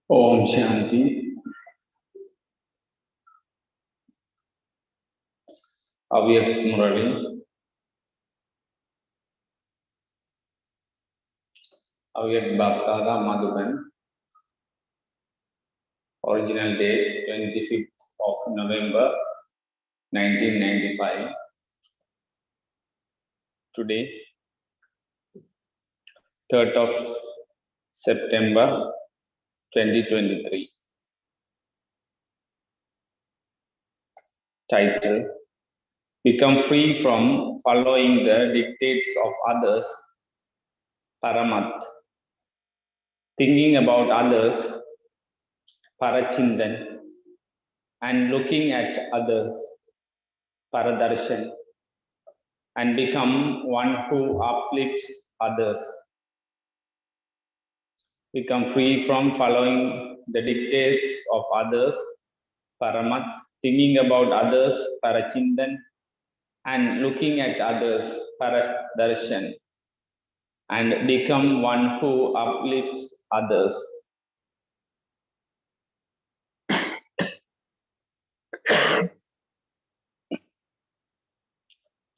Om Shanti. Avyakth Murli. Avyakth Baptada Madhuban. Original date 25th of November 1995. Today 3rd of September 2023. Title: Become free from following the dictates of others, Paramat. Thinking about others, Parachindan, and looking at others, Paradarshan, and become one who uplifts others. Become free from following the dictates of others, Paramat, thinking about others, Parachindan, and looking at others, Paradarshan, and become one who uplifts others.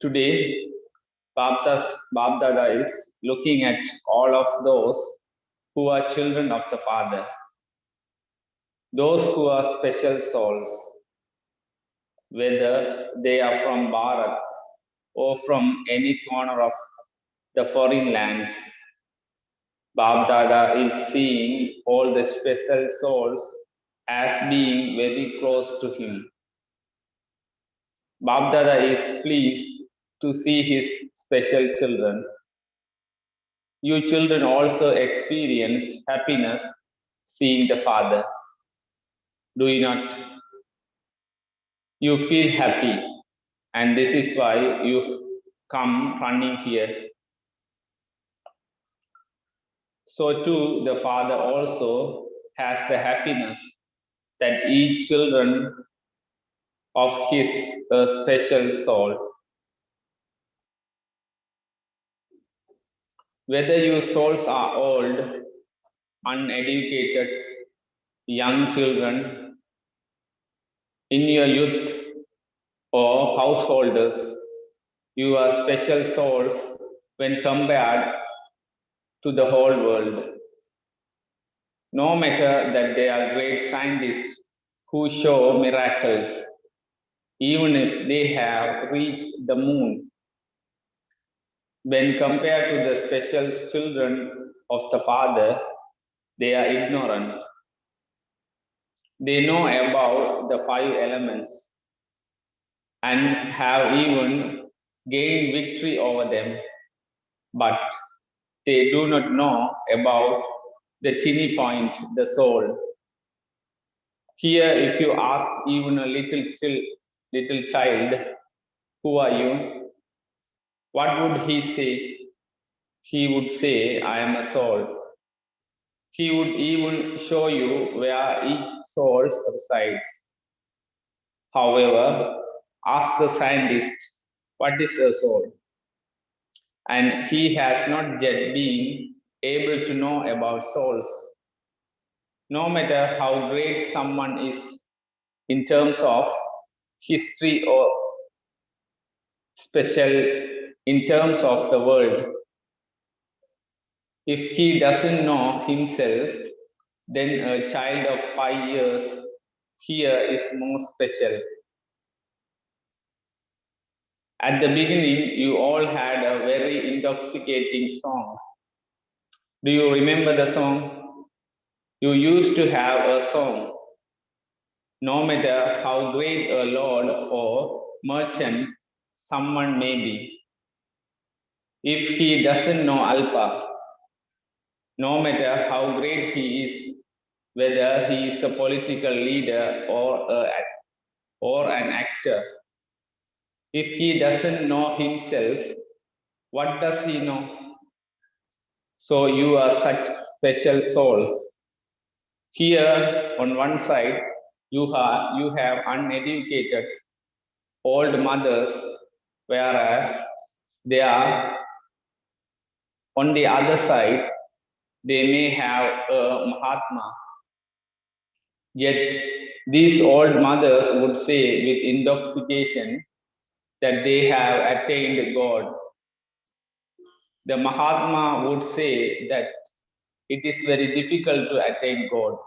Today, Bapdada is looking at all of those who are children of the Father, those who are special souls, whether they are from Bharat or from any corner of the foreign lands. Bapdada is seeing all the special souls as being very close to him. Bapdada is pleased to see his special children. You children also experience happiness seeing the Father. Do you not? You feel happy, and this is why you come running here. So too, the Father also has the happiness that each children of his special soul. Whether you souls are old, uneducated, young children, in your youth, or householders, you are special souls when compared to the whole world. No matter that they are great scientists who show miracles, even if they have reached the moon, when compared to the special children of the Father, they are ignorant. They know about the 5 elements and have even gained victory over them, but they do not know about the teeny point, the soul. Here, if you ask even a little child, who are you? What would he say? He would say, I am a soul. He would even show you where each soul resides. However, ask the scientist, what is a soul? And he has not yet been able to know about souls. No matter how great someone is in terms of history or special in terms of the world, if he doesn't know himself, then a child of 5 years here is more special. At the beginning, you all had a very intoxicating song. Do you remember the song? You used to have a song. No matter how great a lord or merchant someone may be, if he doesn't know Alpa, no matter how great he is, whether he is a political leader or an actor, if he doesn't know himself, what does he know? So you are such special souls. Here on one side, you have uneducated old mothers, whereas they are on the other side, they may have a Mahatma. Yet these old mothers would say with intoxication that they have attained God. The Mahatma would say that it is very difficult to attain God.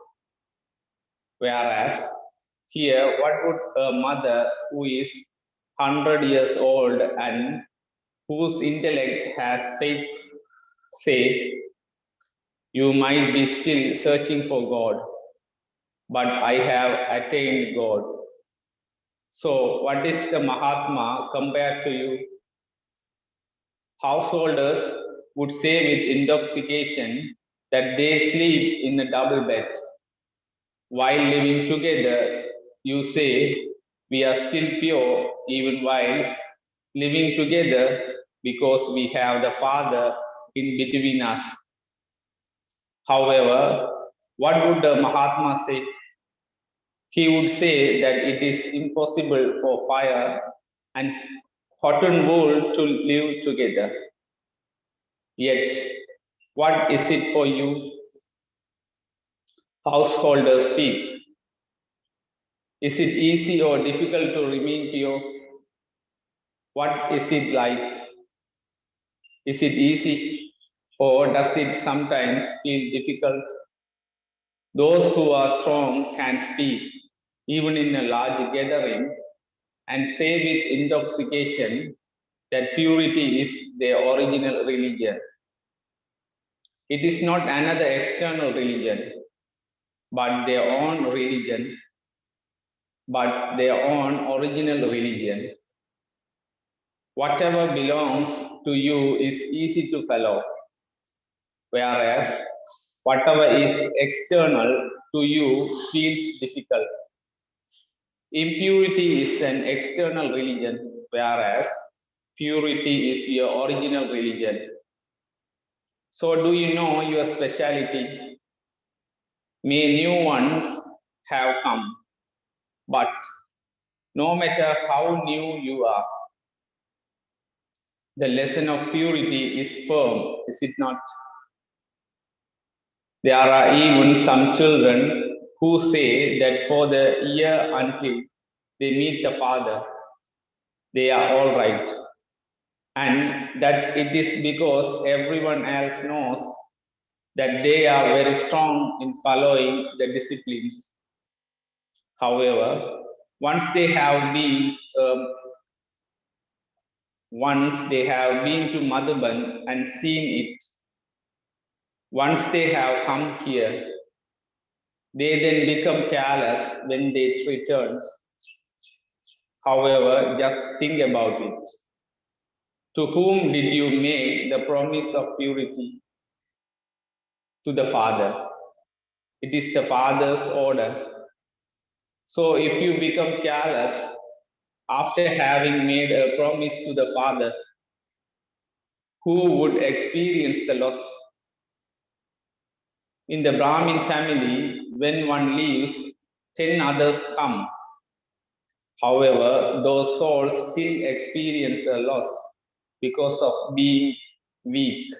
Whereas here, what would a mother who is 100 years old and whose intellect has faith say? You might be still searching for God, but I have attained God. So, what is the Mahatma compared to you? Householders would say with intoxication that they sleep in a double bed. While living together, you say we are still pure even whilst living together because we have the Father in between us. However, what would the Mahatma say? He would say that it is impossible for fire and hot and wool to live together. Yet, what is it for you? Householders speak. Is it easy or difficult to remain pure? What is it like? Is it easy or does it sometimes feel difficult? Those who are strong can speak, even in a large gathering, and say with intoxication that purity is their original religion. It is not another external religion, but their own religion, but their own original religion. Whatever belongs to you is easy to follow, whereas whatever is external to you feels difficult. Impurity is an external religion, whereas purity is your original religion. So, do you know your speciality? May new ones have come, but no matter how new you are, the lesson of purity is firm, is it not? There are even some children who say that for the year until they meet the Father, they are all right. And that it is because everyone else knows that they are very strong in following the disciplines. However, once they have been to Madhuban and seen it, once they have come here, they then become careless when they return. However, just think about it. To whom did you make the promise of purity? To the Father. It is the Father's order. So if you become careless after having made a promise to the Father, who would experience the loss? In the Brahmin family, when one leaves, 10 others come. However, those souls still experience a loss because of being weak.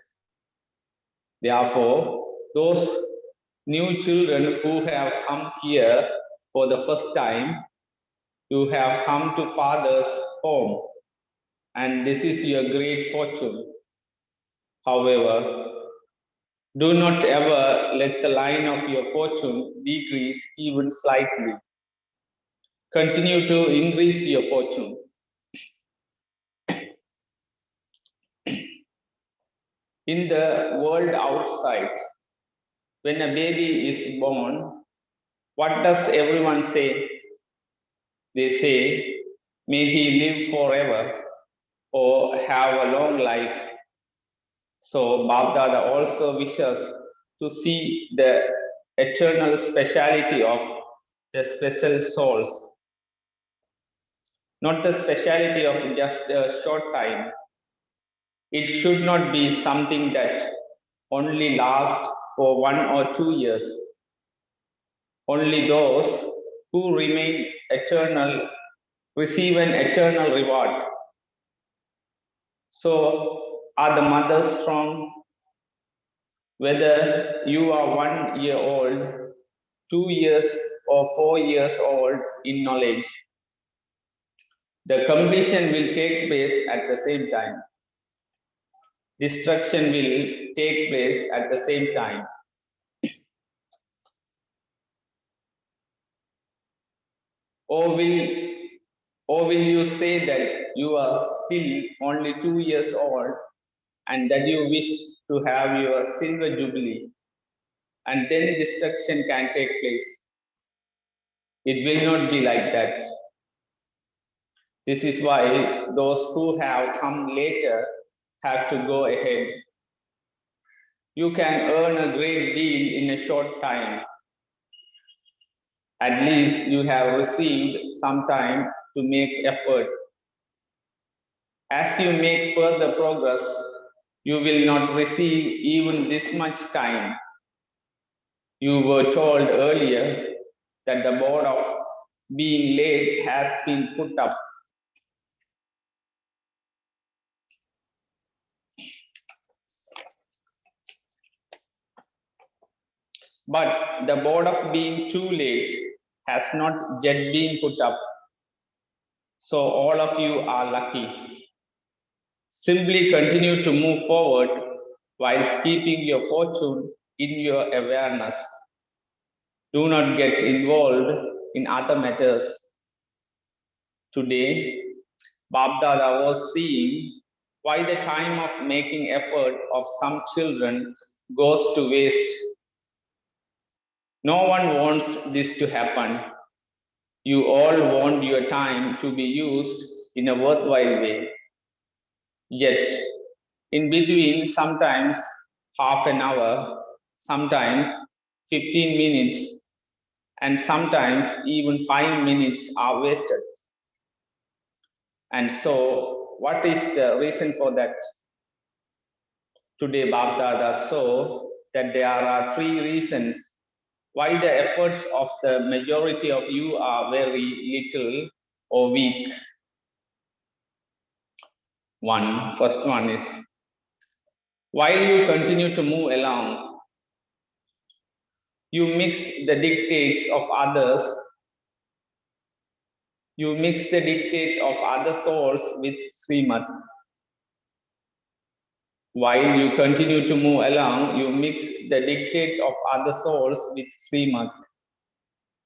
Therefore, those new children who have come here for the first time, you have come to Father's home, and this is your great fortune. However, do not ever let the line of your fortune decrease even slightly. Continue to increase your fortune. In the world outside, when a baby is born, what does everyone say? They say, may he live forever or have a long life. So Bapdada also wishes to see the eternal speciality of the special souls, not the speciality of just a short time. It should not be something that only lasts for 1 or 2 years. Only those who remain eternal receive an eternal reward. So, are the mothers strong? Whether you are 1 year old, 2 years, or 4 years old in knowledge, the completion will take place at the same time. Destruction will take place at the same time. Or will you say that you are still only 2 years old and that you wish to have your silver jubilee and then destruction can take place? It will not be like that. This is why those who have come later have to go ahead. You can earn a great deal in a short time. At least you have received some time to make effort. As you make further progress, you will not receive even this much time. You were told earlier that the board of being late has been put up. But the board of being too late has not yet been put up. So all of you are lucky. Simply continue to move forward whilst keeping your fortune in your awareness. Do not get involved in other matters. Today, Bapdada was seeing why the time of making effort of some children goes to waste. No one wants this to happen. You all want your time to be used in a worthwhile way. Yet, in between, sometimes half an hour, sometimes 15 minutes, and sometimes even 5 minutes are wasted. And so, what is the reason for that? Today, Bapdada saw that there are 3 reasons why the efforts of the majority of you are very little or weak. First one is, while you continue to move along, you mix the dictates of others, you mix the dictate of other souls with Srimad. While you continue to move along, you mix the dictate of other souls with Srimad.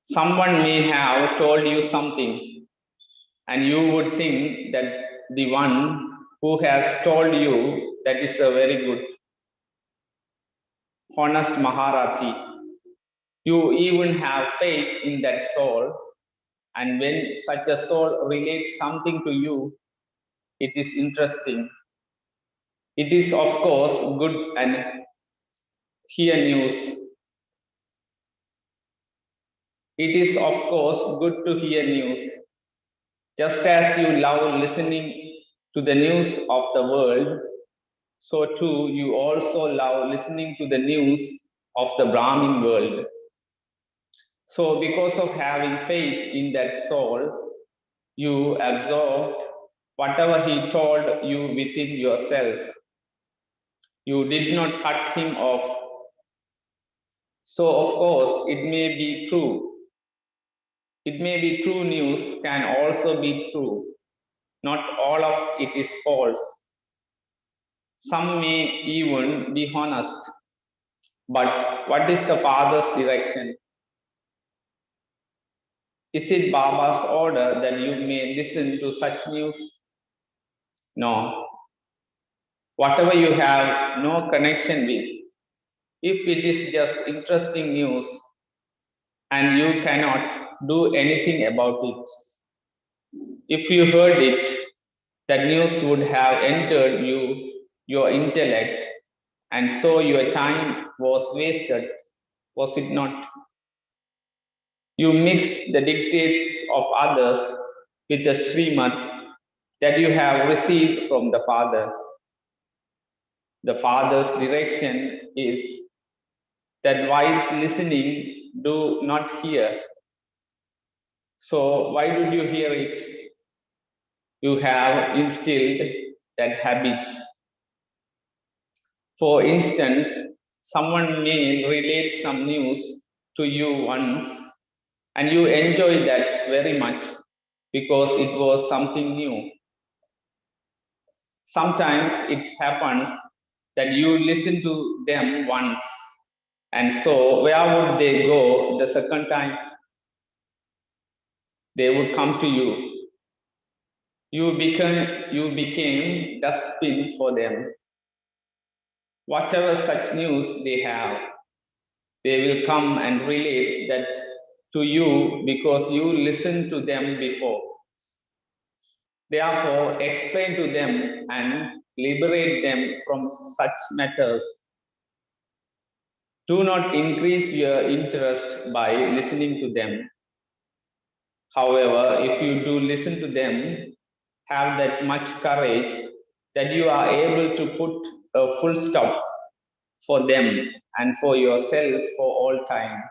Someone may have told you something, and you would think that the one who has told you that is a very good, honest Maharati. You even have faith in that soul, and when such a soul relates something to you, it is interesting. It is, of course, good and hear news. It is, of course, good to hear news. Just as you love listening to the news of the world, so too you also love listening to the news of the Brahmin world. So, because of having faith in that soul, you absorbed whatever he told you within yourself. You did not cut him off. So, of course, it may be true. It may be true news, can also be true. Not all of it is false. Some may even be honest. But what is the Father's direction? Is it Baba's order that you may listen to such news? No. Whatever you have no connection with, if it is just interesting news and you cannot do anything about it, if you heard it, that news would have entered your intellect, and so your time was wasted, was it not? You mixed the dictates of others with the Srimad that you have received from the Father. The Father's direction is that wise listening do not hear. So why did you hear it? You have instilled that habit. For instance, someone may relate some news to you once, and you enjoy that very much because it was something new. Sometimes it happens that you listen to them once, and so where would they go the second time? They would come to you. You became dustbin for them. Whatever such news they have, they will come and relate that to you because you listened to them before. Therefore, explain to them and liberate them from such matters. Do not increase your interest by listening to them. However, if you do listen to them, have that much courage that you are able to put a full stop for them and for yourself for all time.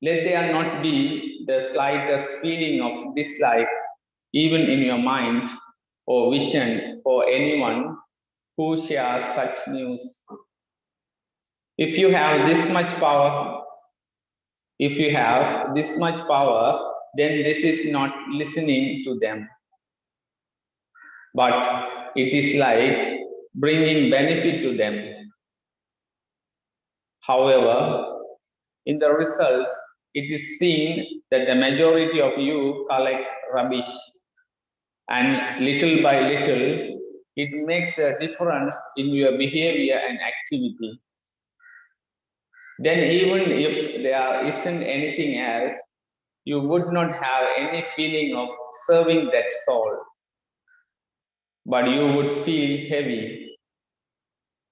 Let there not be the slightest feeling of dislike, even in your mind or vision, for anyone who shares such news. If you have this much power, then this is not listening to them, but it is like bringing benefit to them. However, in the result, it is seen that the majority of you collect rubbish, and little by little, it makes a difference in your behavior and activity. Then, even if there isn't anything else, you would not have any feeling of serving that soul, but you would feel heavy.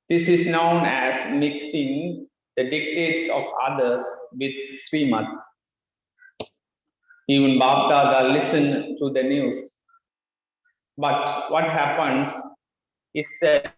This is known as mixing the dictates of others with Srimad. Even Bapdada listened to the news. But what happens is that